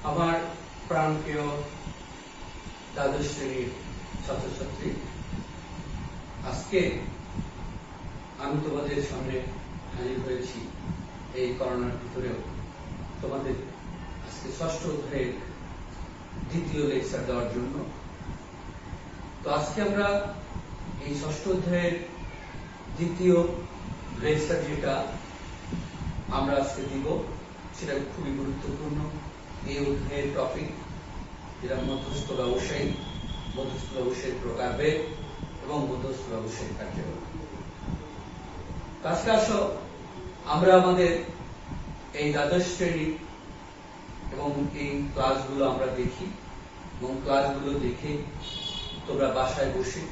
আমার প্রাণপ্রিয় দ্বাদশ শ্রেণীর ছাত্রছাত্রী, আজকে আমি তোমাদের সামনে হাজির হয়েছি এই করোনার ভিতরেও তোমাদের আজকে ষষ্ঠ অধ্যায়ের দ্বিতীয় লেকচার দেওয়ার জন্য। তো আজকে আমরা এই ষষ্ঠ অধ্যায়ের দ্বিতীয় লেকচার যেটা আমরা আজকে দিব সেটা খুবই গুরুত্বপূর্ণ। এই অধ্যায়ের টপিক যেটা মধ্যস্থ ব্যবসায়ী, মধ্যস্থ ব্যবসায়ীর প্রকারভেদ এবং মধ্যস্থ ব্যবসায়ীর কার্যকলাপ। আজকে আসো আমরা আমাদের এই দ্বাদশ শ্রেণীর এবং এই ক্লাসগুলো আমরা দেখি এবং ক্লাসগুলো দেখে তোমরা বাসায় বসে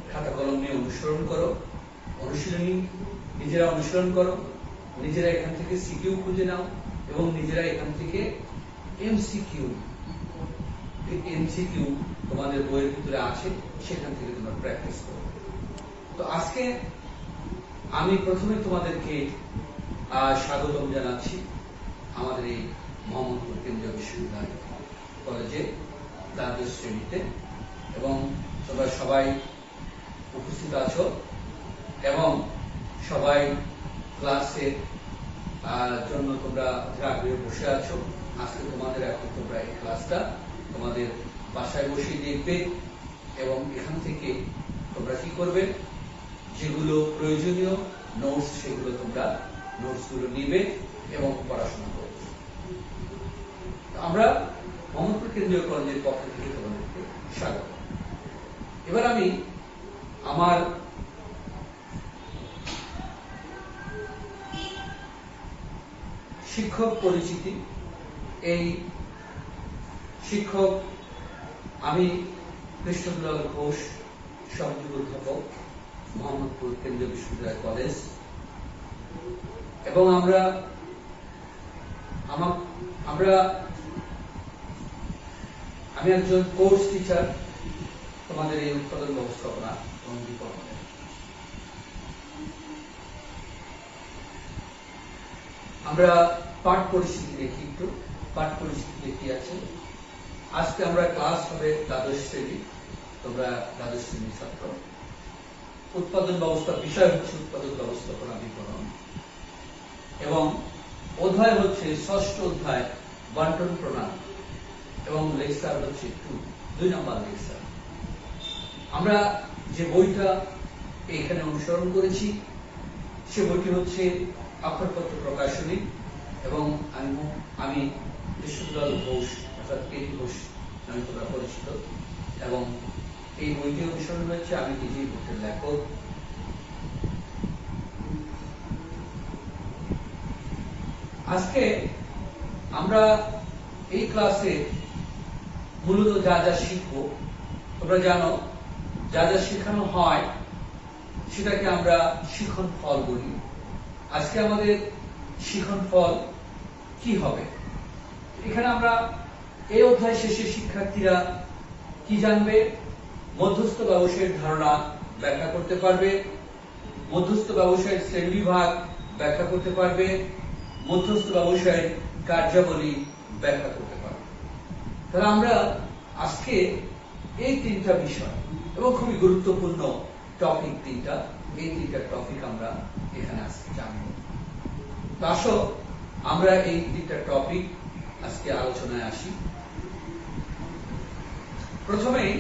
খাতা কলম নিয়ে অনুসরণ করো, অনুশীলনী নিজেরা অনুসরণ করো, নিজেরা এখান থেকে সিকিউ খুঁজে নাও এবং নিজেরা এখান থেকে এমসিকিউ তোমাদের বইয়ের ভিতরে আছে, সেখান থেকে তোমরা প্র্যাকটিস করো। তো আজকে আমি প্রথমে তোমাদেরকে স্বাগতম জানাচ্ছি আমাদের এই মোহাম্মদপুর কেন্দ্রীয় বিশ্ববিদ্যালয় কলেজে দ্বাদশ শ্রেণীতে, এবং তোমরা সবাই উপস্থিত আছো এবং সবাই ক্লাসের জন্য তোমরা আগ্রহে বসে আছো। আজকে তোমাদের এখন তোমরা এই ক্লাসটা তোমাদের বাসায় বসে দেখবে এবং এখান থেকে তোমরা কি করবে, যেগুলো প্রয়োজনীয় নোটস সেগুলো তোমরা নোটসগুলো নিবে এবং পড়াশোনা করবে। আমরা মোহাম্মদপুর কেন্দ্রীয় কলেজের পক্ষ থেকে তোমাদেরকে স্বাগত। এবার আমি আমার শিক্ষক পরিচিতি, এই শিক্ষক আমি কৃষ্ণদুলাল ঘোষ, সহযোগী অধ্যাপক, মোহাম্মদপুর কেন্দ্রীয় বিশ্ববিদ্যালয় কলেজ, এবং আমি একজন কোর্স টিচার তোমাদের এই উৎপাদন ব্যবস্থাপনা এবং বিপণনে। আমরা পাঠ পরিস্থিতি দেখি, একটু পাঠ পরিস্থিতি কি আছে। আজকে আমরা ক্লাস হবে দ্বাদশ শ্রেণী, তোমরা দ্বাদশ শ্রেণীর ছাত্র। উৎপাদন ব্যবস্থা বিষয় হচ্ছে উৎপাদন ব্যবস্থাপনা বিপণন, এবং অধ্যায় হচ্ছে ষষ্ঠ অধ্যায় বন্টন প্রণালী, এবং লেকচার হচ্ছে 2 নম্বর লেকচার। আমরা যে বইটা এখানে অনুসরণ করেছি সে বইটি হচ্ছে অক্ষরপত্র প্রকাশনী, এবং আমি কৃষ্ণদুলাল ঘোষ অর্থাৎ কেটি ঘোষ নামে তোমরা পরিচিত, এবং এই বইটি অনুসরণ হয়েছে। আমি নিজেই বইটির লেখক। আজকে আমরা এই ক্লাসে মূলত যা যা শিখবো, তোমরা জানো যা যা শেখানো হয় সেটাকে আমরা শিখন ফল বলি। আজকে আমাদের শিখন ফল কি হবে, এখানে আমরা এই অধ্যায় শেষে শিক্ষার্থীরা কি জানবে, মধ্যস্থ ব্যবসায়ের ধারণা ব্যাখ্যা করতে পারবে, মধ্যস্থ ব্যবসায়ের শ্রেণীবিভাগ ব্যাখ্যা করতে পারবে, মধ্যস্থ ব্যবসায়ের কার্যাবলী ব্যাখ্যা করতে পারবে। তাহলে আমরা আজকে এই 3টা বিষয় এবং খুবই গুরুত্বপূর্ণ টপিক এই 3টা টপিক আমরা এখানে আজকে জানব। আসো আমরা এই 3টা টপিক আজকে আলোচনায় আসি। প্রথমেই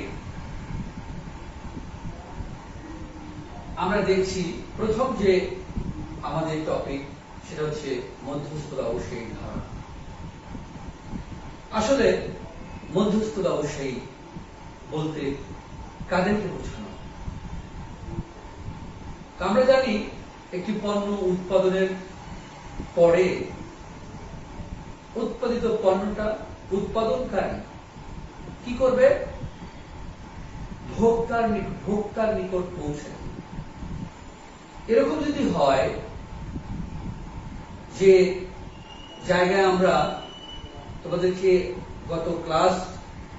আমরা দেখছি প্রথম যে আমাদের টপিক সেটা হচ্ছে মধ্যস্থ ব্যবসায়ীর ধারণা। আসলে মধ্যস্থ ব্যবসায়ী বলতে কাদেরকে বোঝানো? আমরা জানি একটি পণ্য উৎপাদনের পরে উৎপাদিত পণ্যটা উৎপাদনকারী কি করবে, ভোক্তার নিকট পৌঁছে। এরকম যদি হয় যে জায়গায় আমরা তোমাদেরকে গত ক্লাস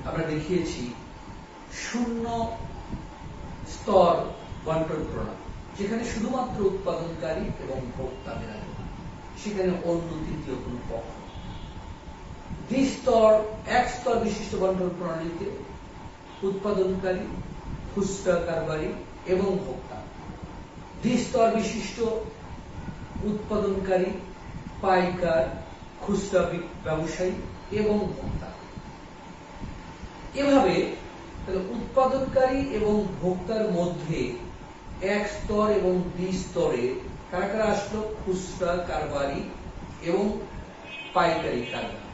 আমরা দেখিয়েছি 0 স্তর বন্টন প্রণালী, যেখানে শুধুমাত্র উৎপাদনকারী এবং ভোক্তা বিরাজমান, সেখানে অন্য তৃতীয় কোনো পক্ষ। দ্বিস্তর এক স্তর বিশিষ্ট বন্টন প্রণালীতে উৎপাদনকারী, খুচরা কারবারি এবং ভোক্তা। দ্বিস্তর বিশিষ্ট উৎপাদনকারী, পাইকার, খুচরা ব্যবসায়ী এবং ভোক্তা। এভাবে উৎপাদনকারী এবং ভোক্তার মধ্যে এক স্তর এবং দ্বিস্তরে কারা কারা আসলো? খুচরা কারবারি এবং পাইকারি কারবার।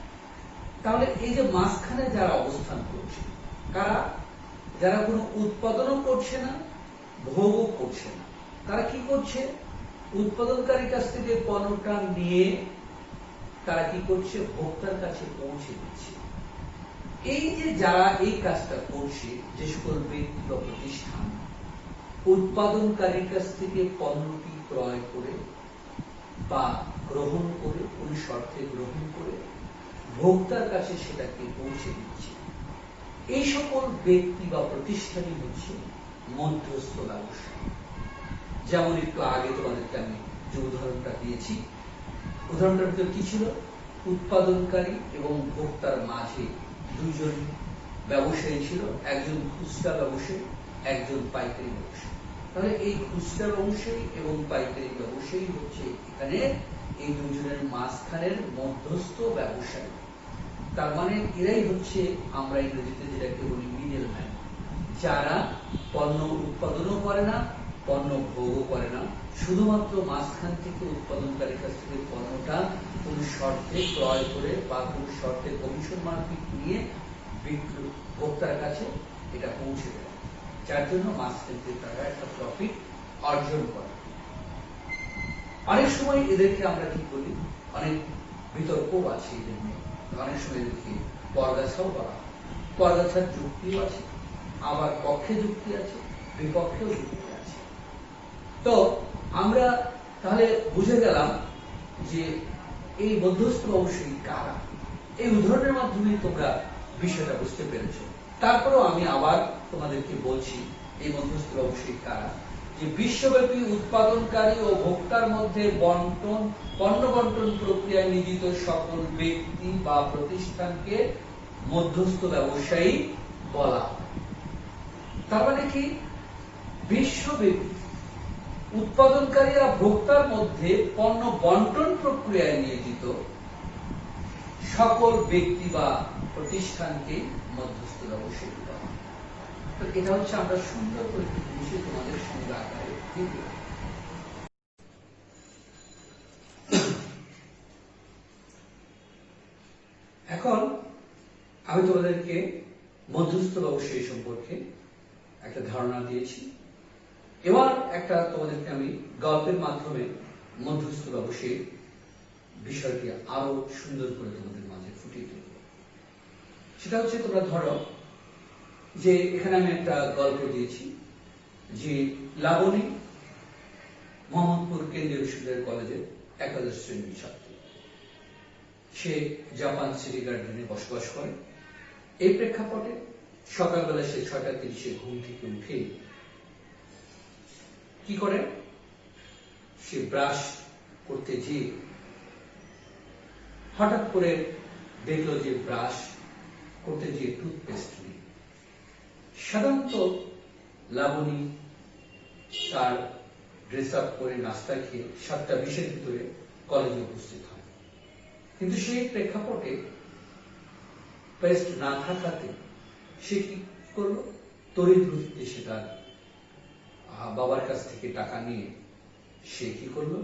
তাহলে এই যে মাঝখানে যারা অবস্থান করছে, কারা? যারা কোনো উৎপাদনও করছে না, ভোগও করছে না। তারা কি করছে? উৎপাদনকারীর কাছ থেকে পণ্যটা নিয়ে তারা কি করছে? ভোক্তার কাছে পৌঁছে দিচ্ছে। এই যে যারা এই কাজটা করছে, যে সকল ব্যক্তি বা প্রতিষ্ঠান উৎপাদনকারীর কাছ থেকে পণ্যটি ক্রয় করে বা গ্রহণ করে, কোন শর্তে গ্রহণ করে ভোক্তার কাছে সেটাকে পৌঁছে দিচ্ছে, এই সকল ব্যক্তি বা প্রতিষ্ঠানই হচ্ছে মধ্যস্থ ব্যবসায়ী। যেমন একটু আগে তোমাদেরকে আমি যে উদাহরণটা দিয়েছি, উদাহরণটার ভিতরে কি ছিল? উৎপাদনকারী এবং ভোক্তার মাঝে দুইজন ব্যবসায়ী ছিল, একজন খুচরা ব্যবসায়ী, একজন পাইকারি ব্যবসায়ী। তাহলে এই খুচরা ব্যবসায়ী এবং পাইকারি ব্যবসায়ী হচ্ছে এখানে এই দুজনের মাঝখানের মধ্যস্থ ব্যবসায়ী। তার মানে এরাই হচ্ছে আমরা ইংরেজিতে যেটাকে বলি মিডল ম্যান, যারা পণ্য উৎপাদনও করে না, পণ্য ভোগও করে না, শুধুমাত্র মাঝখান থেকে উৎপাদনকারীর কাছ থেকে পণ্যটা কোন শর্তে ক্রয় করে বা কোন শর্তে কমিশন মার্কেট নিয়ে ভোক্তার কাছে এটা পৌঁছে দেয়, যার জন্য মাঝখান থেকে তারা একটা প্রফিট অর্জন করে। অনেক সময় এদেরকে আমরা কি বলি, অনেক বিতর্কও আছে এদের নিয়ে। অনেক সময় এদেরকে পরগাছাও বলা হয়। পরগাছার যুক্তিও আছে, আবার পক্ষে যুক্তি আছে, বিপক্ষেও যুক্তি আছে। তো আমরা তাহলে বুঝে গেলাম যে এই মধ্যস্থ ব্যবসায়ী কারা। এই উদাহরণের মাধ্যমে তোমরা বিষয়টা বুঝতে পেরেছ। তারপরেও আমি আবার তোমাদেরকে বলছি এই মধ্যস্থ ব্যবসায়ী কারা। যে বিশ্বব্যাপী উৎপাদনকারী ও ভোক্তার মধ্যে পণ্য বন্টন প্রক্রিয়ায় নিয়োজিত সকল ব্যক্তি বা প্রতিষ্ঠানকে মধ্যস্থ ব্যবসায়ী বলা হয়। তার মানে কি? বিশ্বব্যাপী উৎপাদনকারী আর ভোক্তার মধ্যে পণ্য বন্টন প্রক্রিয়ায় নিয়োজিত সকল ব্যক্তি বা প্রতিষ্ঠানকে মধ্যস্থ ব্যবসায়ী বলা হয়। তো এটা হচ্ছে আমরা সুন্দর করে বুঝে তোমাদের সঙ্গে আকারে দিতে। এখন আমি তোমাদেরকে মধ্যস্থ ব্যবসায়ী সম্পর্কে একটা ধারণা দিয়েছি। এবার একটা তোমাদেরকে আমি গল্পের মাধ্যমে মধ্যস্থ ব্যবসায়ীর বিষয়টি আরো সুন্দর করে তোমাদের মাঝে ফুটিয়ে তুলব। সেটা হচ্ছে, তোমরা ধরো যে এখানে আমি একটা গল্প দিয়েছি যে লাবণী মোহাম্মদপুর কেন্দ্রীয় বিশ্ববিদ্যালয় কলেজের একাদশ শ্রেণীর ছাত্রী। সে জাপান সিটি গার্ডেনে বসবাস করে। এই প্রেক্ষাপটে সকালবেলা সে 6:30 ঘুম থেকে উঠে কি করে? সে ব্রাশ করতে গিয়ে হঠাৎ করে দেখলো যে ব্রাশ করতে গিয়ে টুথপেস্ট নেই। সাধারণত লাবণী তার ড্রেস আপ করে নাস্তা খেয়ে 7:20 ভিতরে কলেজে উপস্থিত হয়। কিন্তু সেই প্রেক্ষাপটে পেস্ট না থাকাতে সে কি করলো? তড়িৎ গতিতে সে তার বাবার কাছ থেকে টাকা নিয়ে সে কি করলো?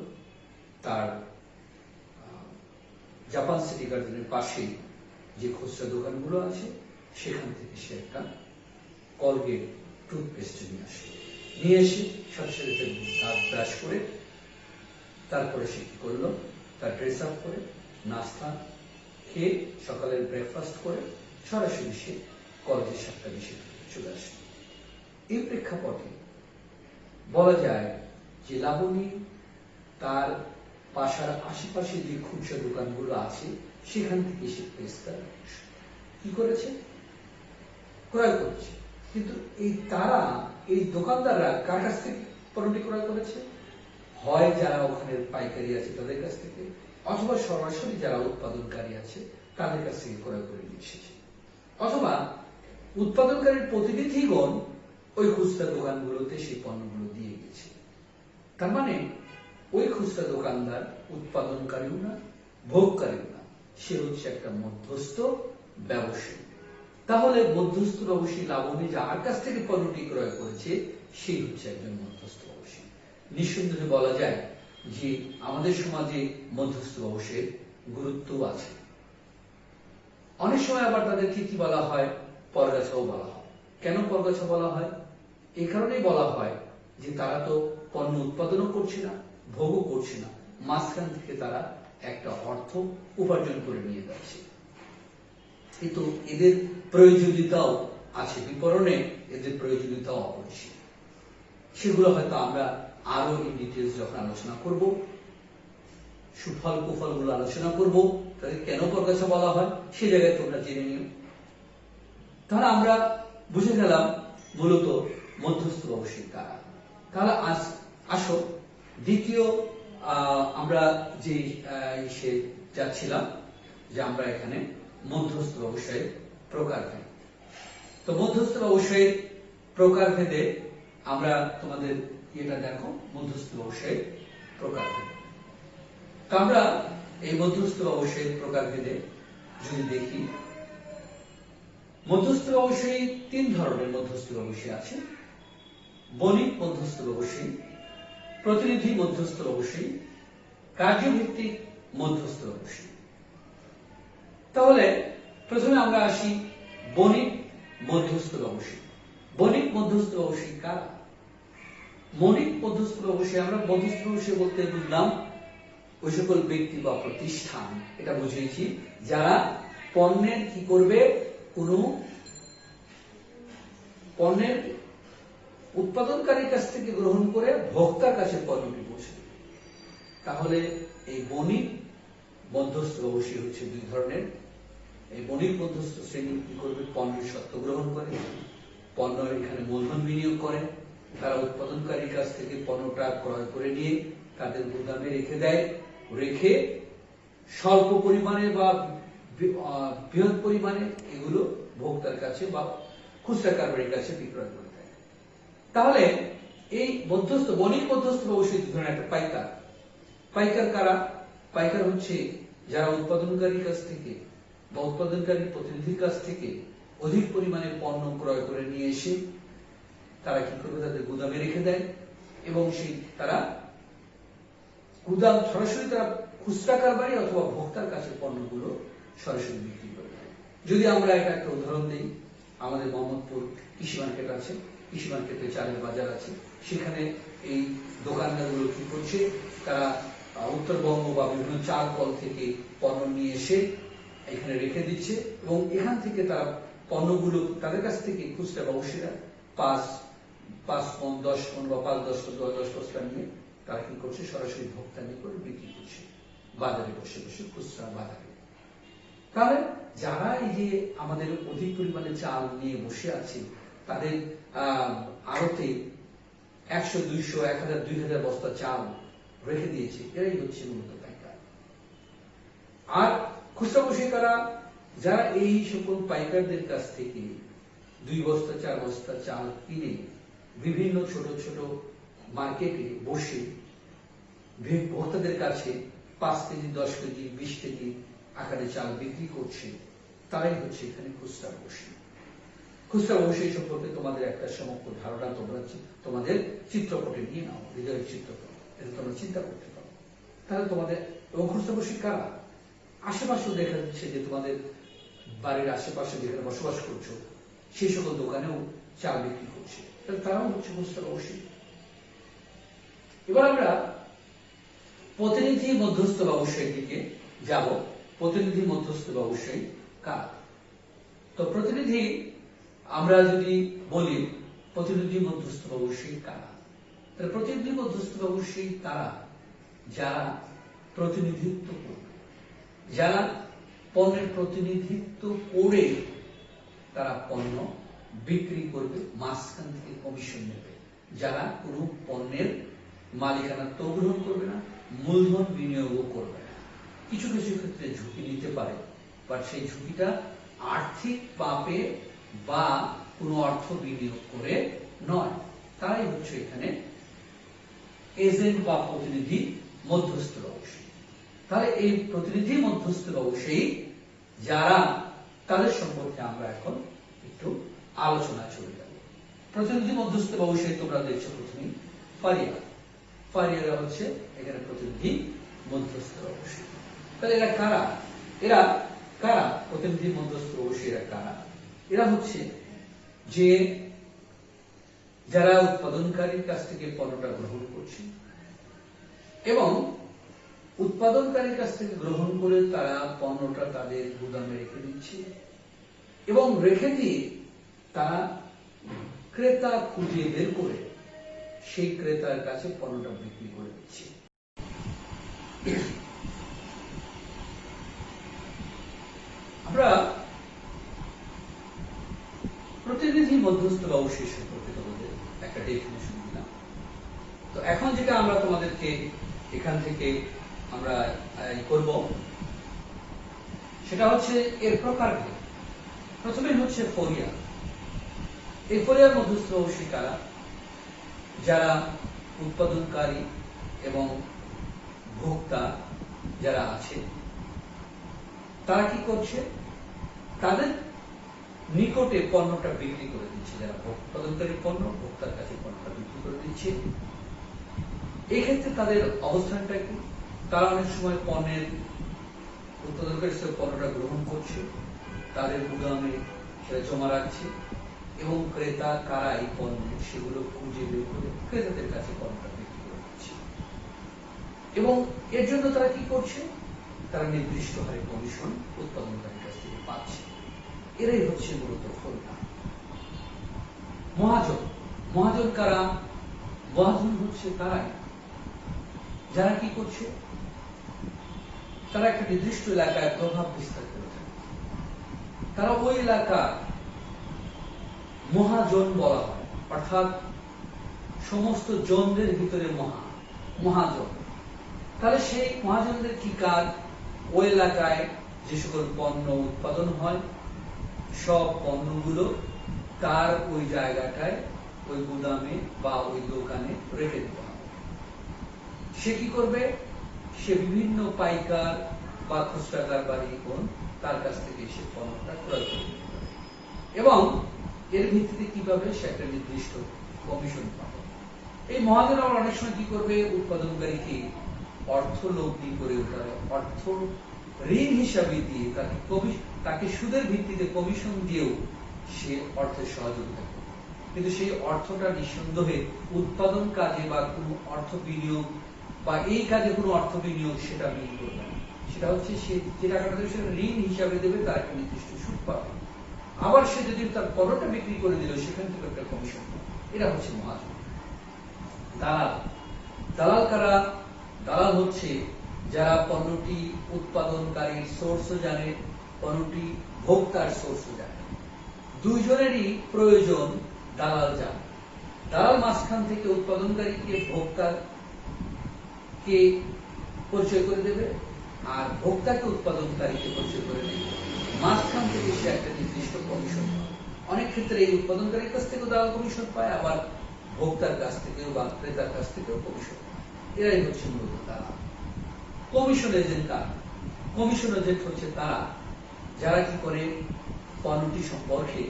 তার জাপান সিটি গার্ডেনের পাশে যে খুচরা দোকানগুলো আছে সেখান থেকে সে একটা কলগেট টুথপেস্ট নিয়ে আসে। নিয়ে এসে সাথে সাথে দাঁত ব্রাশ করে তারপরে সে কি করলো? তার ড্রেস আপ করে নাস্তা খেয়ে সকালের ব্রেকফাস্ট করে সরাসরি সে কলেজের 7:20 চলে আসে। এই প্রেক্ষাপটে বলা যায় যে লাবণী তার বাসার আশেপাশে যে খুচরা দোকানগুলো আছে সেখান থেকে সে পেস্টটা কি করেছে? ক্রয় করেছে। কিন্তু এই তারা, এই দোকানদাররা কার কাছ থেকে পণ্যটি ক্রয় করেছে, হয় যারা ওখানে পাইকারি আছে তাদের কাছ থেকে, অথবা সরাসরি যারা উৎপাদনকারী আছে তাদের কাছ থেকে ক্রয় করে নিয়ে এসেছে, অথবা উৎপাদনকারীর প্রতিনিধিগণ ওই খুচরা দোকানগুলোতে সেই পণ্যগুলো দিয়ে গেছে। তার মানে ওই খুচরা দোকানদার উৎপাদনকারীও না, ভোগকারীও না, সে হচ্ছে একটা মধ্যস্থ ব্যবসায়ী। তাহলে মধ্যস্থ ব্যবসায়ী লাভনী যার কাছ থেকে পণ্যটি ক্রয় করেছে সেই হচ্ছে একজন মধ্যস্থ ব্যবসায়ী। নিঃসন্দেহে বলা যায় যে আমাদের সমাজে মধ্যস্থ ব্যবসায়ের গুরুত্ব আছে। অনেক সময় আবার তাদেরকে কি বলা হয়, পরগাছাও বলা হয়। কেন পরগাছা বলা হয়? এই কারণেই বলা হয় যে তারা তো পণ্য উৎপাদনও করছে না, ভোগও করছে না, মাঝখান থেকে তারা একটা অর্থ উপার্জন করে নিয়ে যাচ্ছে। কিন্তু এদের প্রয়োজনীয়তাও আছে, বিপণনে এদের প্রয়োজনীয়তাও অপরিসীম। সেগুলো হয়তো আমরা আরো ইন ডিটেইলস যখন আলোচনা করব, সুফল কুফল গুলো আলোচনা করব, তাদের কেন পরগাছা বলা হয় সে জায়গায় তোমরা জেনে নিও। তাহলে আমরা বুঝে গেলাম মূলত মধ্যস্থ ব্যবসায়ী কারা। তাহলে আজ আসো দ্বিতীয় আমরা যে যাচ্ছিলাম যে আমরা এখানে মধ্যস্থ ব্যবসায়ের প্রকারভেদ। তো মধ্যস্থ ব্যবসায়ের প্রকারভেদে আমরা তোমাদের এটা দেখো, মধ্যস্থ ব্যবসায়ের প্রকারভেদ। তো আমরা এই মধ্যস্থ ব্যবসায়ের প্রকারভেদে যদি দেখি, মধ্যস্থ ব্যবসায়ী তিন ধরনের মধ্যস্থ ব্যবসায়ী আছে: বণিক মধ্যস্থ ব্যবসায়ী, প্রতিনিধি মধ্যস্থ ব্যবসায়ী, কার্যভিত্তিক মধ্যস্থ ব্যবসায়ী। তাহলে প্রথমে আমরা আসি বণিক মধ্যস্থ ব্যবসায়ী। বণিক মধ্যস্থ ব্যবসায়ী কারা? বণিক মধ্যস্থ ব্যবসায়ী, আমরা মধ্যস্থ ব্যবসায়ী বলতে বুঝলাম ওই সকল ব্যক্তি বা প্রতিষ্ঠান, এটা বুঝিয়েছি যারা পণ্যের কি করবে, কোন পণ্যের উৎপাদনকারীর কাছ থেকে গ্রহণ করে ভোক্তার কাছে পণ্যটি পৌঁছে দেবে। তাহলে এই বণিক মধ্যস্থ ব্যবসায়ী হচ্ছে দুই ধরনের। এই বণিক মধ্যস্থ শ্রেণী কি করবে, পণ্যের সত্ত্ব গ্রহণ করে, পণ্য এখানে মূলধন বিনিয়োগ করে, তারা উৎপাদনকারীর কাছ থেকে পণ্যটা ক্রয় করে নিয়ে তাদের গুদামে রেখে দেয়, রেখে স্বল্প পরিমাণে বা বৃহৎ পরিমাণে এগুলো ভোক্তার কাছে বা খুচরা কারবারির কাছে বিক্রয় করে দেয়। তাহলে এই মধ্যস্থ বণিক মধ্যস্থ ব্যবসায়ী ধরেন একটা পাইকার। পাইকার কারা? পাইকার হচ্ছে যারা উৎপাদনকারীর কাছ থেকে বা উৎপাদনকারীর প্রতিনিধির কাছ থেকে অধিক পরিমাণে পণ্য ক্রয় করে নিয়ে এসে তারা কি করবে, তাদের গুদামে রেখে দেয় এবং সেই তারা গুদাম সরাসরি তারা খুচরা কারবারি অথবা ভোক্তার কাছে পণ্যগুলো সরাসরি বিক্রি করে দেয়। যদি আমরা এটা একটা উদাহরণ দিই, আমাদের মোহাম্মদপুর কৃষি মার্কেট আছে, কৃষি মার্কেটে চালের বাজার আছে, সেখানে এই দোকানদারগুলো কি করছে, তারা উত্তরবঙ্গ বা বিভিন্ন চাল কল থেকে পণ্য নিয়ে এসে এখানে রেখে দিচ্ছে এবং এখান থেকে তারা পণ্যগুলো তাদের কাছ থেকে খুচরা ব্যবসায়ীরা 5 মণ 10 মণ বা 5-10 বস্তা নিয়ে তারা কি করছে, সরাসরি ভোক্তা নিয়ে করে বিক্রি করছে বাজারে বসে বসে, খুচরা বাজারে। তাহলে যারা এই যে আমাদের অধিক পরিমাণে চাল নিয়ে বসে আছে, তাদের আড়তে 100, 200, 1000, 2000 বস্তা চাল রেখে দিয়েছে, এরাই হচ্ছে মূলত পাইকার। আর খুচরা ব্যবসায়ীরা যারা এই সকল পাইকারদের কাছ থেকে 2 বস্তা 4 বস্তা চাল কিনে বিভিন্ন ছোট ছোট মার্কেটে বসে ভোক্তাদের কাছে 5 কেজি, 10 কেজি, 20 কেজি আকারে চাল বিক্রি করছে, তারাই হচ্ছে এখানে খুচরা ব্যবসায়ী। খুচরা ব্যবসায়ী সম্পর্কে তোমাদের একটা সমগ্র ধারণা তোমরা তোমাদের চিত্রপটে নিয়ে নাও, হৃদয়ের চিত্রপট, এটা তোমরা চিন্তা করতে পারো। তাহলে তোমাদের এবং খুচরা ব্যবসায়ী কারা? আশেপাশেও দেখা যাচ্ছে যে তোমাদের বাড়ির আশেপাশে যেখানে বসবাস করছো সেই সকল দোকানেও চাল বিক্রি করছে, তাহলে তারাও হচ্ছে খুচরা ব্যবসায়ী। এবার আমরা প্রতিনিধি মধ্যস্থ ব্যবসায়ীর দিকে যাব। প্রতিনিধি মধ্যস্থ ব্যবসায়ী কারা? তো প্রতিনিধি আমরা যদি বলি প্রতিনিধি মধ্যস্থ ব্যবসায়ী কারা, তাহলে প্রতিনিধি মধ্যস্থ ব্যবসায়ী তারা যারা প্রতিনিধিত্ব করবে, যারা পণ্যের প্রতিনিধিত্ব করে তারা পণ্য বিক্রি করবে, মাঝখান থেকে কমিশন নেবে। যারা কোনো পণ্যের মালিকানাত্ব গ্রহণ করবে না, মূলধন বিনিয়োগও করবে না। কিছু কিছু ক্ষেত্রে ঝুঁকি নিতে পারে, বাট সেই ঝুঁকিটা আর্থিক পাপে বা কোনো অর্থ বিনিয়োগ করে নয়। তাই হচ্ছে এখানে এজেন্ট বা প্রতিনিধি মধ্যস্থ ব্যবসায়ী। তাহলে এই প্রতিনিধি মধ্যস্থ ব্যবসায়ী যারা, তাদের সম্পর্কে আমরা এখন একটু আলোচনা চলে যাব। প্রতিনিধি মধ্যস্থ ব্যবসায়ী তোমরা দেখছো প্রথমেই ফারিয়ারা হচ্ছে এখানে প্রতিনিধি মধ্যস্থ ব্যবসায়ী। তাহলে এরা কারা? এরা কারা? প্রতিনিধি মধ্যস্থ ব্যবসায়ীরা কারা? এরা হচ্ছে যে যারা উৎপাদনকারীর কাছ থেকে পণ্যটা গ্রহণ করছে এবং উৎপাদনকারীর কাছ থেকে গ্রহণ করে তারা পণ্যটা তাদের গুদামে রেখে দিচ্ছে এবং রেখে দিয়ে তারা ক্রেতা খুঁজে বের করে সেই ক্রেতার কাছে পণ্যটা বিক্রি করে দিচ্ছে। আমরা প্রতিনিধি মধ্যস্থ ব্যবসায়ী সম্পর্কে তোমাদের একটা ডেফিনেশন দিলাম। তো এখন যেটা আমরা তোমাদেরকে এখান থেকে আমরা করব সেটা হচ্ছে এর প্রকার। প্রথমে হচ্ছে ফরিয়াদ। এই ফরিয়াদ মধ্যস্থ ব্যবসায়ী কারা? যারা উৎপাদনকারী এবং ভোক্তা যারা আছে তারা কি করছে? তাদের নিকটে পণ্যটা বিক্রি করে দিচ্ছে। যারা উৎপাদনকারী পণ্য ভোক্তার কাছে পণ্যটা বিক্রি করে দিচ্ছে। এই ক্ষেত্রে তাদের অবস্থানটা কি? তারা অনেক সময় পণ্যের উৎপাদনকারী পণ্যটা গ্রহণ করছে, তাদের গুদামে সেটা জমা রাখছে এবং ক্রেতা কারা এই পণ্য সেগুলো খুঁজে বের করে ক্রেতাদের কাছে পণ্যটা বিক্রি করে দিচ্ছে। এবং এর জন্য তারা কি করছে? তারা নির্দিষ্ট হারে কমিশন উৎপাদনকারীর কাছ থেকে পাচ্ছে। এরাই হচ্ছে মূলত ফরিয়াদ। মহাজন। মহাজন কারা? মহাজন হচ্ছে তারাই যারা কি করছে? তারা একটা নির্দিষ্ট এলাকায় প্রভাব বিস্তার করে থাকে। তারা ওই এলাকা মহাজন বলা হয়, অর্থাৎ সমস্ত জনদের ভিতরে মহাজন। তাহলে সেই মহাজনদের কি কাজ? ওই এলাকায় যে সকল পণ্য উৎপাদন হয় সব পণ্যগুলো তার ওই জায়গাটায়, ওই গুদামে বা ওই দোকানে রেখে দিতে হবে। সে কি করবে? সে বিভিন্ন পাইকার বা খুচরা কারবারি তার কাছ থেকে সে পণ্যটা ক্রয় করে নিতে পারে এবং এর ভিত্তিতে কি পাবে? সে একটা নির্দিষ্ট কমিশন পাবে। এই মহাজনরা অনেক সময় কি করবে? উৎপাদনকারীকে অর্থ লগ্নি করে অর্থ ঋণ হিসাবে দিয়ে তাকে সুদের ভিত্তিতে কমিশন দিয়েও সে অর্থের সহযোগিতা করবে। কিন্তু সেই অর্থটা নিঃসন্দেহে উৎপাদন কাজে বা কোনো অর্থ বিনিয়োগ বা এই কাজে কোনো অর্থ বিনিয়োগ সেটা বিনিয়োগ করবে না। সেটা হচ্ছে সে যে টাকাটা দেবে সেটা ঋণ হিসাবে দেবে, তার একটা নির্দিষ্ট সুদ পাবে। আবার সে যদি তার পণ্যটা বিক্রি করে দিল সেখান থেকে একটা কমিশন পাবে। এরা হচ্ছে মহাজন। দালাল। দালাল কারা? দালাল হচ্ছে যারা পণ্যটি উৎপাদনকারীর সোর্সও জানে, পণ্যটি ভোক্তার সোর্সও জানে। দুইজনেরই প্রয়োজন দালাল জানে। দালাল মাঝখান থেকে উৎপাদনকারীকে ভোক্তাকে পরিচয় করে দেবে আর ভোক্তাকে উৎপাদনকারীকে পরিচয় করে দেবে। মাঝখান থেকে সে একটা নির্দিষ্ট কমিশন পায়। অনেক ক্ষেত্রে এই উৎপাদনকারীর কাছ থেকেও দালাল কমিশন পায়, আবার ভোক্তার কাছ থেকেও বা ক্রেতার কাছ থেকেও কমিশন পায়। এরাই হচ্ছে মূলত দালাল। কমিশন এজেন্ট কারা? কমিশন এজেন্ট হচ্ছে তারা যারা কি করে? পণ্যটি সম্পর্কে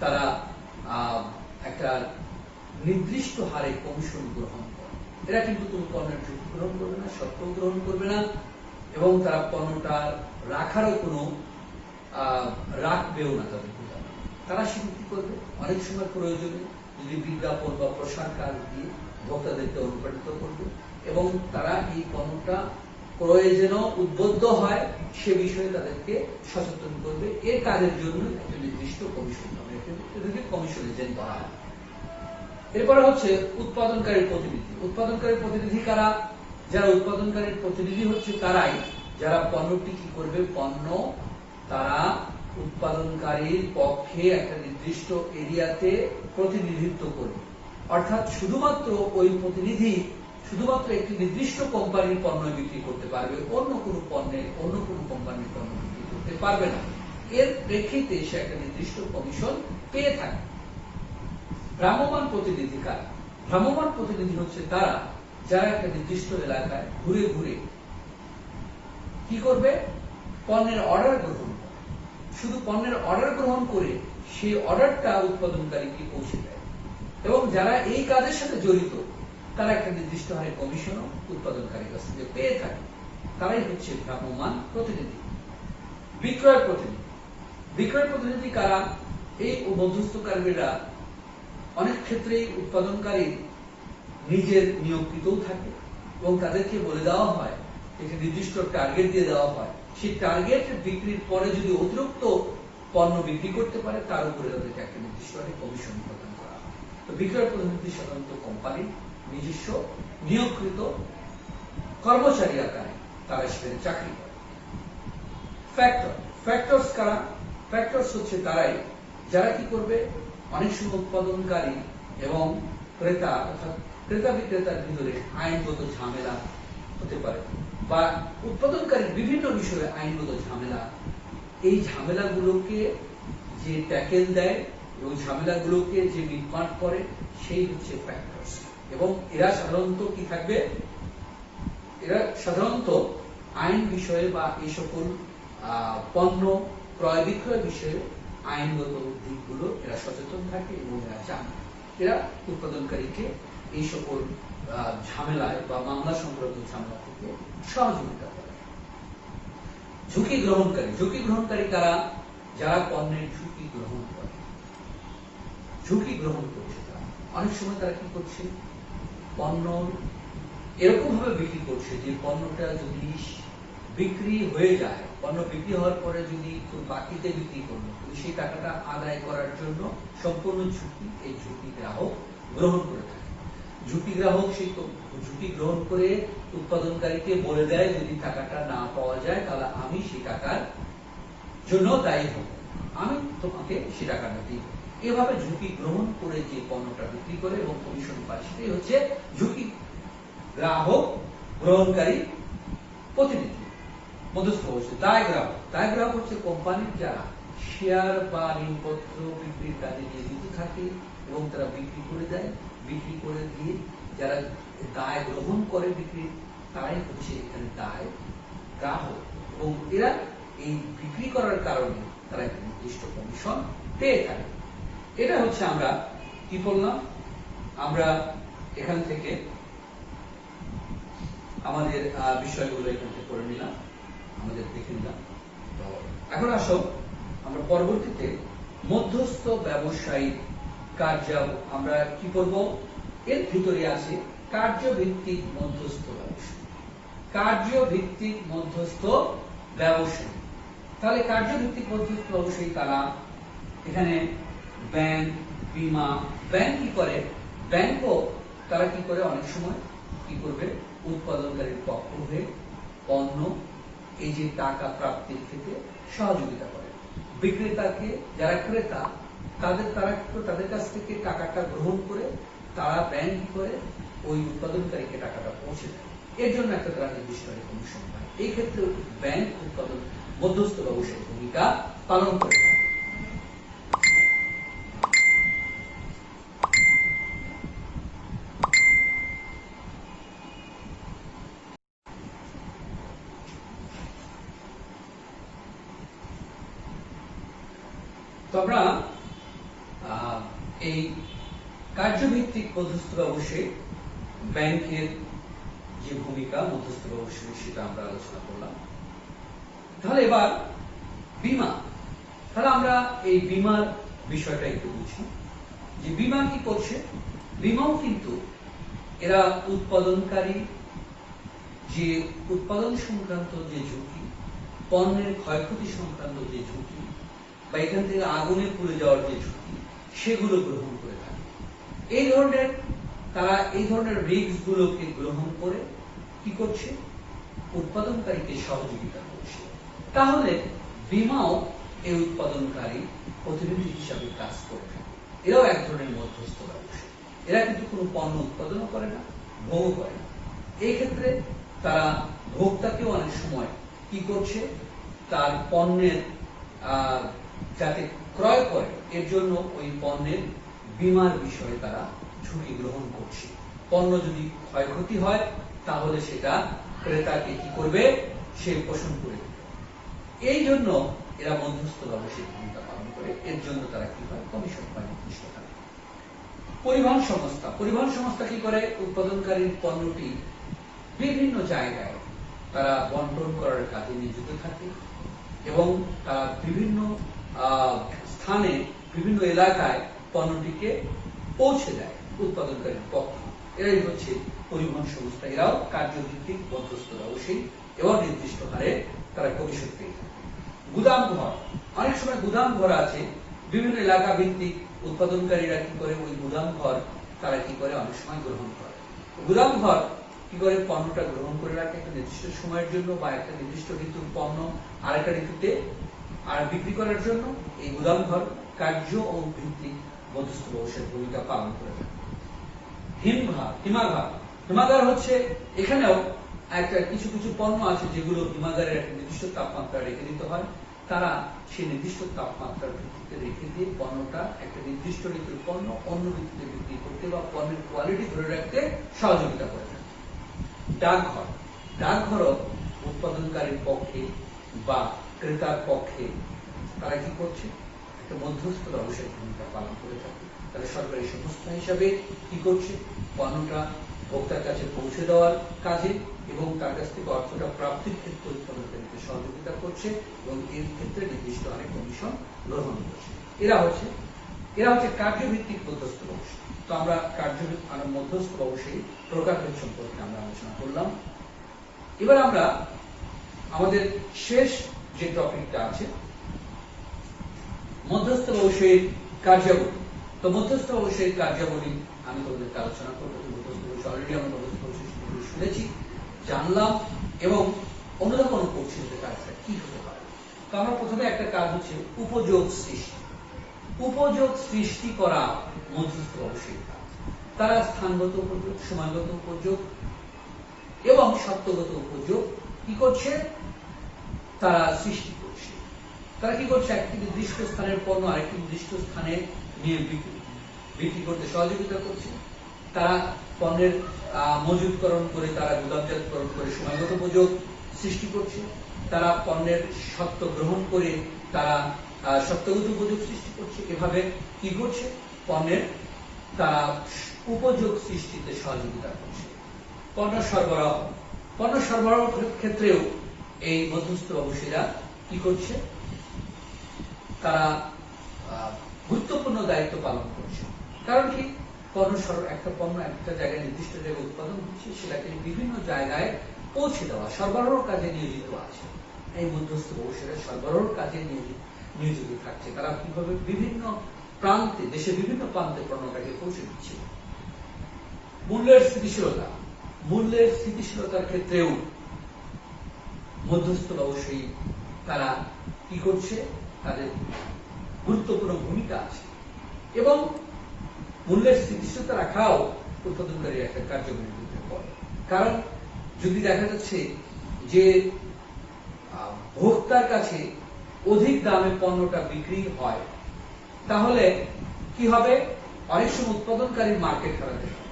তারা একটা নির্দিষ্ট হারে কমিশন গ্রহণ করে। এরা কিন্তু কোনো পণ্যের ঝুঁকি গ্রহণ করবে না, সত্য গ্রহণ করবে না এবং তারা পণ্যটা রাখারও কোনো রাখবেও না তাদের গুদামে। তারা সেটা কি করবে? অনেক সময় প্রয়োজনে যদি বিজ্ঞাপন বা প্রসার কাজ দিয়ে ভোক্তাদেরকে অনুপ্রাণিত করবে এবং তারা এই পণ্যটা ক্রয়ে যেন উদ্বুদ্ধ হয় সে বিষয়ে তাদেরকে সচেতন করবে। এর কাজের জন্য একটা নির্দিষ্ট কমিশন হবে, এদেরকে কমিশন এজেন্ট বলা হয়। এরপরে হচ্ছে উৎপাদনকারীর প্রতিনিধি। উৎপাদনকারীর প্রতিনিধি কারা? যারা উৎপাদনকারীর প্রতিনিধি হচ্ছে তারাই যারা পণ্যটি কি করবে? পণ্য তারা উৎপাদনকারীর পক্ষে একটা নির্দিষ্ট এরিয়াতে প্রতিনিধিত্ব করবে। অর্থাৎ শুধুমাত্র ওই প্রতিনিধি শুধুমাত্র একটি নির্দিষ্ট কোম্পানির পণ্য বিক্রি করতে পারবে, অন্য কোনো কোম্পানির পণ্য বিক্রি করতে পারবে না। এর প্রেক্ষিতে সে একটা নির্দিষ্ট কমিশন পেয়ে থাকে। ভ্রাম্যমাণ প্রতিনিধি কারা? ভ্রাম্যমাণ প্রতিনিধি হচ্ছে তারা যারা একটা নির্দিষ্ট এলাকায় ঘুরে ঘুরে কি করবে, পণ্যের অর্ডার গ্রহণ করে, শুধু পণ্যের অর্ডার গ্রহণ করে সেই অর্ডারটা উৎপাদনকারীকে পৌঁছে দেয়, এবং যারা এই কাজের সাথে জড়িত তারা একটা নির্দিষ্ট হারে কমিশনও উৎপাদনকারীর কাছ থেকে পেয়ে থাকে। তারাই হচ্ছে ভ্রাম্যমাণ প্রতিনিধি। বিক্রয় প্রতিনিধি, বিক্রয় প্রতিনিধি কারা? এই মধ্যস্থকারীরা অনেক ক্ষেত্রেই উৎপাদনকারী নিজের নিয়োগকৃতও থাকে, এবং তাদেরকে বলে দেওয়া হয়, একটি নির্দিষ্ট টার্গেট দিয়ে দেওয়া হয়, সেই টার্গেট বিক্রির পরে যদি অতিরিক্ত পণ্য বিক্রি করতে পারে তার উপরে তাদেরকে একটা নির্দিষ্ট কমিশন প্রদান করা হয়। তো বিক্রয় প্রতিনিধি সাধারণত কোম্পানির নিজস্ব নিয়োগকৃত কর্মচারী আকারে তারা সেখানে চাকরি করে। ফ্যাক্টর, ফ্যাক্টরস কারা? ফ্যাক্টরস হচ্ছে তারাই যারা কি করবে, অনেক সময় উৎপাদনকারী এবং ক্রেতা অর্থাৎ ক্রেতা বিক্রেতার ভিতরে আইনগত ঝামেলা হতে পারে, বা উৎপাদনকারীর বিভিন্ন বিষয়ে আইনগত ঝামেলা, এই ঝামেলাগুলোকে যে ট্যাকেল দেয় এবং ঝামেলাগুলোকে যে মিটমাট করে সেই হচ্ছে ফ্যাক্টরস। এবং এরা সাধারণত কি থাকবে, এরা সাধারণত আইন বিষয়ে বা এই সকল পণ্য ক্রয় বিক্রয় বিষয়ে আইনগত দিকগুলো এরা সচেতন থাকে এবং এরা জানে। এরা উৎপাদনকারীকে এই সকল ঝামেলায় বা মামলা সংক্রান্ত ঝামেলা থেকে সহযোগিতা করে। ঝুঁকি গ্রহণকারী, ঝুঁকি গ্রহণকারী কারা? যারা পণ্যের ঝুঁকি গ্রহণ করে, ঝুঁকি গ্রহণ করছে তারা। অনেক সময় তারা কি করছে, পণ্য এরকম ভাবে বিক্রি করছে যে পণ্যটা যদি বিক্রি হয়ে যায়, পণ্য বিক্রি হওয়ার পরে যদি বাকিতে বিক্রি করলো, সেই টাকাটা আদায় করার জন্য সম্পূর্ণ ঝুঁকি এই ঝুঁকি গ্রাহক গ্রহণ করে থাকে। ঝুঁকি গ্রাহক সেই ঝুঁকি গ্রহণ করে উৎপাদনকারীকে বলে দেয়, যদি টাকাটা না পাওয়া যায় তাহলে আমি সেই টাকার জন্য দায়ী হব, আমি তোমাকে সে টাকাটা দিব। এভাবে ঝুঁকি গ্রহণ করে যে পণ্যটা বিক্রি করে এবং কমিশন পায়, সেটাই হচ্ছে ঝুঁকি গ্রাহক গ্রহণকারী প্রতিনিধি। মধ্যস্থ হচ্ছে দায় গ্রাহক। দায় গ্রাহক হচ্ছে কোম্পানির যারা শেয়ার বা ঋণপত্র বিক্রির কাজে নিয়োজিত থাকে এবং তারা বিক্রি করে দেয়, বিক্রি করে দিয়ে যারা দায় গ্রহণ করে বিক্রি, তারাই হচ্ছে এখানে দায় গ্রাহক, এবং এরা এই বিক্রি করার কারণে তারা একটা নির্দিষ্ট কমিশন পেয়ে থাকে। এটা হচ্ছে আমরা কি বললাম, আমরা এখান থেকে আমাদের বিষয়গুলো এখান থেকে করে নিলাম, আমাদের দেখে নিলাম। তো এখন আসো আমরা পরবর্তীতে মধ্যস্থ ব্যবসায়ী কার্য আমরা কি করব, এর ভিতরে আছে কার্যভিত্তিক মধ্যস্থ ব্যবসায়ী। কার্যভিত্তিক মধ্যস্থ ব্যবসায়ী, তাহলে কার্যভিত্তিক মধ্যস্থ ব্যবসায়ী কারা? এখানে ব্যাংক, বীমা। ব্যাংক কি করে, ব্যাংকও তারা কি করে, অনেক সময় কি করবে, উৎপাদনকারীর পক্ষ হয়ে পণ্য এই যে টাকা প্রাপ্তির ক্ষেত্রে সহযোগিতা করে। বিক্রেতাকে যারা ক্রেতা তাদের কাছ থেকে টাকাটা গ্রহণ করে তারা ব্যাংক কি করে ওই উৎপাদনকারীকে টাকাটা পৌঁছে দেয়, এর জন্য একটা তারা নির্দিষ্ট কমিশন পায়। এই ক্ষেত্রে ব্যাংক উৎপাদন মধ্যস্থ ব্যবসায়ী ভূমিকা পালন করে থাকে। তো আমরা এই কার্যভিত্তিক মধ্যস্থ ব্যবসায়ী ব্যাংকের যে ভূমিকা মধ্যস্থ ব্যবসায়ী সেটা আমরা আলোচনা করলাম। তাহলে এবার বীমা, তাহলে আমরা এই বীমার বিষয়টা একটু বুঝি যে বীমা কি করছে। বীমাও কিন্তু এরা উৎপাদনকারী যে উৎপাদন সংক্রান্ত যে ঝুঁকি, পণ্যের ক্ষয়ক্ষতি সংক্রান্ত যে ঝুঁকি, বা এখান থেকে আগুনে পুড়ে যাওয়ার যে ঝুঁকি, সেগুলো গ্রহণ করে থাকে। তারা এই ধরনের রিস্ক গুলোকে গ্রহণ করে কি করছে, উৎপাদনকারীকে সহযোগিতা করছে। তাহলে বীমাও এই উৎপাদনকারী প্রতিনিধি হিসাবে কাজ করে থাকে। এরাও এক ধরনের মধ্যস্থ ব্যবসায়ী। এরা কিন্তু কোনো পণ্য উৎপাদনও করে না, ভোগও করে না। এই ক্ষেত্রে তারা ভোক্তাকেও অনেক সময় কি করছে, তার পণ্যের যাতে ক্রয় করে এর জন্য ওই পণ্যের বীমার বিষয়ে তারা ঝুঁকি গ্রহণ করছে। পণ্য যদি ক্ষয়ক্ষতি হয় তাহলে সেটা ক্রেতাকে কি করবে, সে পোষণ করে দেবে। এই জন্য এরা মধ্যস্থ ব্যবসায়িক ভূমিকা পালন করে। এর জন্য তারা কি হয়, কমিশন পায় নির্দিষ্ট থাকে। পরিবহন সংস্থা, পরিবহন সংস্থা কি করে, উৎপাদনকারীর পণ্যটি বিভিন্ন জায়গায় তারা বন্টন করার কাজে নিয়োজিত থাকে এবং তারা বিভিন্ন স্থানে, বিভিন্ন এলাকায় পণ্যটিকে পৌঁছে দেয় উৎপাদনকারীর পক্ষে। এরাই হচ্ছে পরিবহন সংস্থা। এরাও কার্যভিত্তিক মধ্যস্থ ব্যবসায়ী এবং নির্দিষ্ট হারে তারা কমিশন পেয়ে থাকে। গুদাম ঘর, অনেক সময় গুদাম ঘর আছে, বিভিন্ন এলাকা ভিত্তিক উৎপাদনকারীরা কি করে, ওই গুদাম ঘর তারা কি করে, অনেক সময় গ্রহণ করে। গুদাম ঘর কি করে, পণ্যটা গ্রহণ করে রাখে একটা নির্দিষ্ট সময়ের জন্য বা একটা নির্দিষ্ট ঋতুর পণ্য আরেকটা ঋতুতে আর বিক্রি করার জন্য এই গুদাম ঘর কার্য ও ভিত্তিক মধ্যস্থ ব্যবসায়ের ভূমিকা পালন করে থাকে। হিমঘর, হিমাগার, হিমাগার হচ্ছে এখানেও একটা কিছু কিছু পণ্য আছে যেগুলো হিমাগারের একটা নির্দিষ্ট তাপমাত্রা রেখে দিতে হয়। তারা সেই নির্দিষ্ট তাপমাত্রার ভিত্তিতে রেখে দিয়ে পণ্যটা একটা নির্দিষ্ট ঋতুর পণ্য অন্য ঋতুতে বিক্রি করতে বা পণ্যের কোয়ালিটি ধরে রাখতে সহযোগিতা করে থাকে। ডাকঘর, ডাকঘরও উৎপাদনকারীর পক্ষে বা ক্রেতার পক্ষে তারা কি করছে, একটা মধ্যস্থ ব্যবসায়িক ভূমিকা পালন করে থাকে। তারা সরকারি সংস্থা হিসাবে কি করছে, পণ্যটা ভোক্তার কাছে পৌঁছে দেওয়ার কাজে এবং তার কাছ থেকে অর্থটা প্রাপ্তির ক্ষেত্রে উৎপাদনকারীকে সহযোগিতা করছে এবং এর ক্ষেত্রে নির্দিষ্ট অনেক কমিশন গ্রহণ করছে। এরা হচ্ছে কার্যভিত্তিক মধ্যস্থ ব্যবসায়ী। তো আমরা মধ্যস্থ ব্যবসায়ী প্রকারভেদ সম্পর্কে আমরা আলোচনা করলাম। এবার আমরা আমাদের শেষ যে টপিকটা আছে, মধ্যস্থ ব্যবসায়ীর কার্যাবলী। তো মধ্যস্থ ব্যবসায়ীর কার্যাবলী আমি তোমাদেরকে আলোচনা করবো। মধ্যস্থ ব্যবসায়ী অলরেডি আমরা মধ্যস্থ ব্যবসায়ী শুনেছি, জানলাম এবং অনুধাবন করছি যে কাজটা কি হতে পারে। তো আমরা প্রথমে একটা কাজ হচ্ছে উপযোগ সৃষ্টি। উপযোগ সৃষ্টি করা মধ্যস্থ ব্যবসায়ীর কাজ। তারা স্থানগত উপযোগ, সময়গত উপযোগ এবং সত্যগত উপযোগ কি করছে, তারা সৃষ্টি করছে। তারা কি করছে, একটি নির্দিষ্ট স্থানের পণ্য আরেকটি নির্দিষ্ট স্থানে নিয়ে বিক্রি করতে সহযোগিতা করছে। তারা পণ্যের মজুতকরণ করে, তারা গুদামজাতকরণ করে সময়গত উপযোগ সৃষ্টি করছে। তারা পণ্যের সত্ত্ব গ্রহণ করে তারা সত্যগত উপযোগ সৃষ্টি করছে। এভাবে কি করছে, পণ্যের তারা উপযোগ সৃষ্টিতে সহযোগিতা করছে। পণ্য সরবরাহ, পণ্য সরবরাহ ক্ষেত্রেও এই মধ্যস্থ ব্যবসায়ীরা কি করছে, তারা গুরুত্বপূর্ণ দায়িত্ব পালন করছে। কারণ কি, একটা পণ্য একটা জায়গায় নির্দিষ্ট জায়গায় উৎপাদন হচ্ছে, সেটাকে বিভিন্ন জায়গায় পৌঁছে দেওয়া, সরবরাহ কাজে নিয়োজিত আছে। এই মধ্যস্থ ব্যবসায়ীরা সরবরাহ কাজে নিয়োজিত থাকছে। তারা কিভাবে বিভিন্ন প্রান্তে, দেশের বিভিন্ন প্রান্তে পণ্যটাকে পৌঁছে দিচ্ছে। মূল্যের স্থিতিশীলতা, মূল্যের স্থিতিশীলতার ক্ষেত্রেও মধ্যস্থ ব্যবসায়ী তারা কি করছে, তাদের গুরুত্বপূর্ণ ভূমিকা আছে এবং মূল্যের স্থিতিশীলতা রাখাও উৎপাদনকারী একটা কার্যকরী ভূমিকা করে। কারণ যদি দেখা যাচ্ছে যে ভোক্তার কাছে অধিক দামে পণ্যটা বিক্রি হয়, তাহলে কি হবে, অনেক সময় উৎপাদনকারীর মার্কেট হারাতে হয়।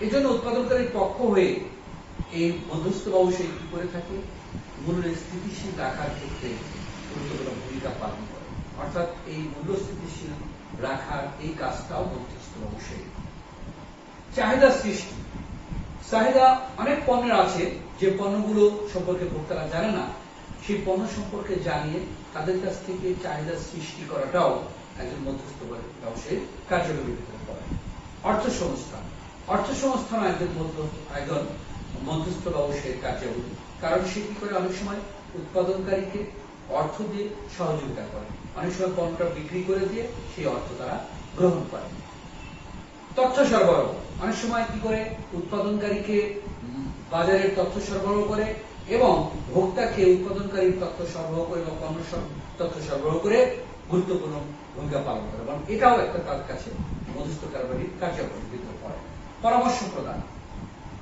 এই জন্য উৎপাদনকারীর পক্ষ হয়ে এই মধ্যস্থ ব্যবসায়ী কি করে থাকে, মূল্যের স্থিতিশীল রাখার ক্ষেত্রে গুরুত্বপূর্ণ ভূমিকা পালন করে। অর্থাৎ এই মূল্য স্থিতিশীল রাখার এই কাজটাও মধ্যস্থ ব্যবসায়ী। চাহিদা সৃষ্টি, চাহিদা অনেক পণ্যের আছে যে পণ্যগুলো সম্পর্কে ভোক্তারা জানে না, সেই পণ্য সম্পর্কে জানিয়ে তাদের কাছ থেকে চাহিদা সৃষ্টি করাটাও একজন মধ্যস্থ ব্যবসায়ীর কার্যকরী ভিতরে পড়ে। অর্থসংস্থান, অর্থসংস্থান একজন মধ্যস্থ ব্যবসায়ীর কার্যাবলী। কারণ সে কি করে, অনেক সময় উৎপাদনকারীকে অর্থ দিয়ে সহযোগিতা করে, অনেক সময় পণ্যটা বিক্রি করে দিয়ে সেই অর্থ তারা গ্রহণ করে। তথ্য সরবরাহ, অনেক সময় কি করে, উৎপাদনকারীকে বাজারের তথ্য সরবরাহ করে এবং ভোক্তাকে উৎপাদনকারীর তথ্য সরবরাহ করে বা পণ্য তথ্য সরবরাহ করে গুরুত্বপূর্ণ ভূমিকা পালন করে। এবং এটাও একটা তার কাছে মধ্যস্থ কারবারির কার্যাবলীর ভিতরে পড়ে। পরামর্শ প্রদান,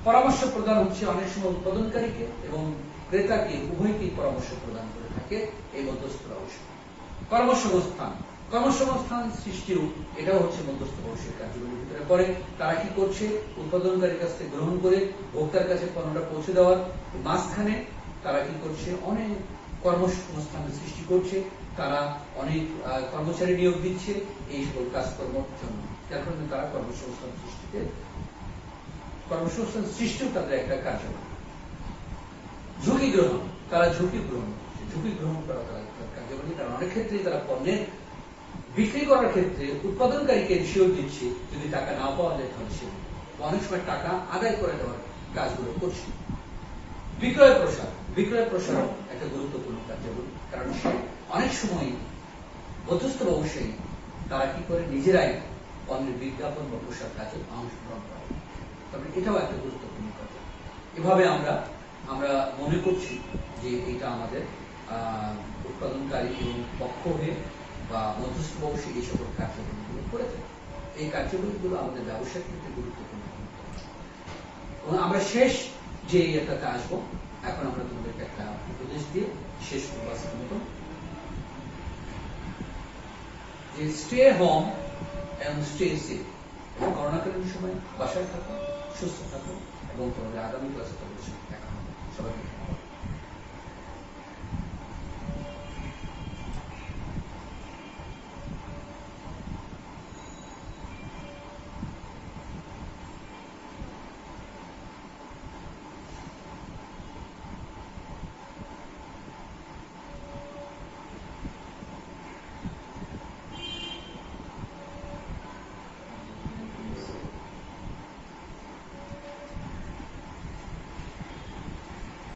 পরামর্শ প্রদান হচ্ছে অনেক সময় উৎপাদনকারীকে এবং ক্রেতাকে উভয়কেই পরামর্শ প্রদান করে থাকে এই মধ্যস্থ ব্যবসা। কর্মসংস্থান, কর্মসংস্থান সৃষ্টিও এটাও হচ্ছে মধ্যস্থ ব্যবসায়িক কার্যক্রমের ভিতরে পড়ে। তারা কি করছে, উৎপাদনকারীর কাছ থেকে গ্রহণ করে ভোক্তার কাছে পণ্যটা পৌঁছে দেওয়ার মাঝখানে তারা কি করছে, অনেক কর্মসংস্থানের সৃষ্টি করছে, তারা অনেক কর্মচারী নিয়োগ দিচ্ছে এই সকল কাজকর্মের জন্য, যার কারণে তারা কর্মসংস্থান সৃষ্টিও তাদের একটা কার্যক্রম। ঝুঁকি গ্রহণ, তারা ঝুঁকি গ্রহণ করছে, ঝুঁকি গ্রহণ করা তারা কার্যক্রম, কারণ অনেক ক্ষেত্রেই তারা পণ্যের বিক্রি করার ক্ষেত্রে উৎপাদনকারীকে শিওর দিচ্ছে, যদি টাকা না পাওয়া যায় তাহলে সে অনেক সময় টাকা আদায় করে দেওয়ার কাজগুলো করছে। বিক্রয় প্রসার, বিক্রয় প্রসার একটা গুরুত্বপূর্ণ কার্যক্রম, কারণ সে অনেক সময় মধ্যস্থ ব্যবসায়ী তারা কি করে, নিজেরাই পণ্যের বিজ্ঞাপন বা প্রসার কাজে অংশগ্রহণ করে, তবে এটাও একটা গুরুত্বপূর্ণ কাজ। এভাবে আমরা মনে করছি যে এটা আমাদের উৎপাদনকারী এবং পক্ষ হয়ে বা মধ্যস্থ ব্যবসায়ী এই সকল কার্যক্রমগুলো করে থাকে। এই কার্যক্রমগুলো আমাদের ব্যবসার ক্ষেত্রে গুরুত্বপূর্ণ। এবং আমরা শেষ যে এটাতে আসবো, এখন আমরা তোমাদেরকে একটা উপদেশ দিয়ে শেষ করবো আজকের মতো, যে স্টে হোম এবং স্টে সেফ। করোনাকালীন সময় বাসায় থাকো, সুস্থ থাকো এবং তোমাদের আগামী ক্লাসে